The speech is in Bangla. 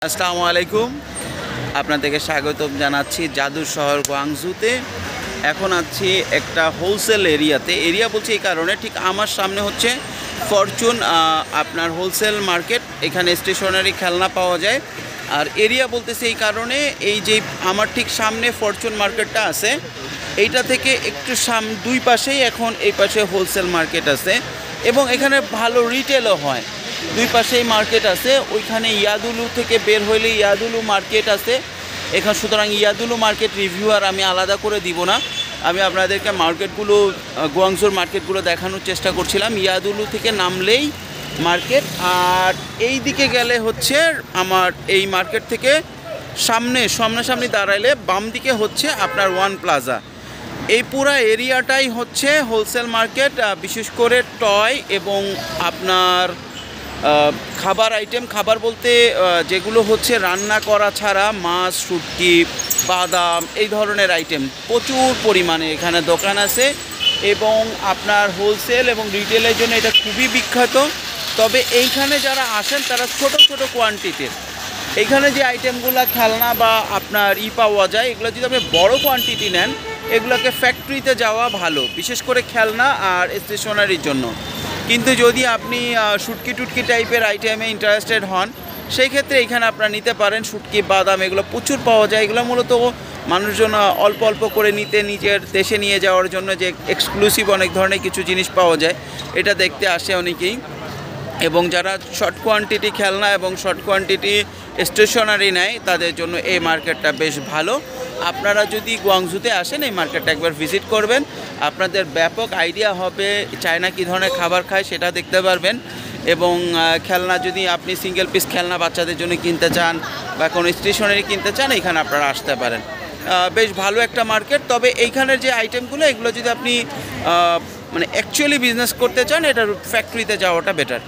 আসসালামু আলাইকুম, আপনাদেরকে স্বাগতম জানাচ্ছি জাদুর শহর গোয়াংজুতে। এখন আছি একটা হোলসেল এরিয়া বলছি এই কারণে, ঠিক আমার সামনে হচ্ছে ফরচুন আপনার হোলসেল মার্কেট। এখানে স্টেশনারি খেলনা পাওয়া যায়। আর এরিয়া বলতেছে এই কারণে, এই যে আমার ঠিক সামনে ফরচুন মার্কেটটা আছে, এইটা থেকে একটু দুই পাশেই এখন এই পাশে হোলসেল মার্কেট আছে এবং এখানে ভালো রিটেলও হয়। দুই পাশেই মার্কেট আছে। ওইখানে ইয়াদুলু থেকে বের হইলে ইয়াদুলু মার্কেট আছে এখানে, সুতরাং ইয়াদুলু মার্কেট রিভিউ আর আমি আলাদা করে দিব না। আমি আপনাদেরকে মার্কেটগুলো, গোয়াংজুর মার্কেটগুলো দেখানোর চেষ্টা করছিলাম। ইয়াদুলু থেকে নামলেই মার্কেট, আর এই দিকে গেলে হচ্ছে আমার এই মার্কেট থেকে সামনাসামনি দাঁড়াইলে বাম দিকে হচ্ছে আপনার ওয়ান প্লাজা। এই পুরো এরিয়াটাই হচ্ছে হোলসেল মার্কেট, বিশেষ করে টয় এবং আপনার খাবার আইটেম। খাবার বলতে যেগুলো হচ্ছে রান্না করা ছাড়া, মাছ, শুটকি, বাদাম, এই ধরনের আইটেম প্রচুর পরিমাণে এখানে দোকান আছে এবং আপনার হোলসেল এবং রিটেলের জন্য এটা খুবই বিখ্যাত। তবে এইখানে যারা আসেন তারা ছোট ছোট কোয়ান্টিটির এইখানে যে আইটেমগুলো খেলনা বা আপনার পাওয়া যায়, এগুলো যদি আপনি বড় কোয়ান্টিটি নেন, এগুলোকে ফ্যাক্টরিতে যাওয়া ভালো, বিশেষ করে খেলনা আর স্টেশনারির জন্য। কিন্তু যদি আপনি শুটকি টুটকি টাইপের আইটেমে ইন্টারেস্টেড হন, সেই ক্ষেত্রে এখানে আপনারা নিতে পারেন। শুটকি, বাদাম এগুলো প্রচুর পাওয়া যায়। এগুলো মূলত মানুষজন অল্প অল্প করে নিতে, নিজের দেশে নিয়ে যাওয়ার জন্য যে এক্সক্লুসিভ অনেক ধরনের কিছু জিনিস পাওয়া যায়, এটা দেখতে আসে অনেকেই। এবং যারা শর্ট কোয়ান্টিটি খেলনা এবং শর্ট কোয়ান্টিটি স্টেশনারি নেয়, তাদের জন্য এই মার্কেটটা বেশ ভালো। আপনারা যদি গোয়াংজুতে আসেন, এই মার্কেটটা একবার ভিজিট করবেন, আপনাদের ব্যাপক আইডিয়া হবে চায়না কী ধরনের খাবার খায় সেটা দেখতে পারবেন। এবং খেলনা যদি আপনি সিঙ্গেল পিস খেলনা বাচ্চাদের জন্য কিনতে চান বা কোনো স্টেশনারি কিনতে চান, এখানে আপনারা আসতে পারেন। বেশ ভালো একটা মার্কেট। তবে এইখানের যে আইটেমগুলো, এগুলো যদি আপনি মানে অ্যাকচুয়ালি বিজনেস করতে চান, এটা ফ্যাক্টরিতে যাওয়াটা বেটার।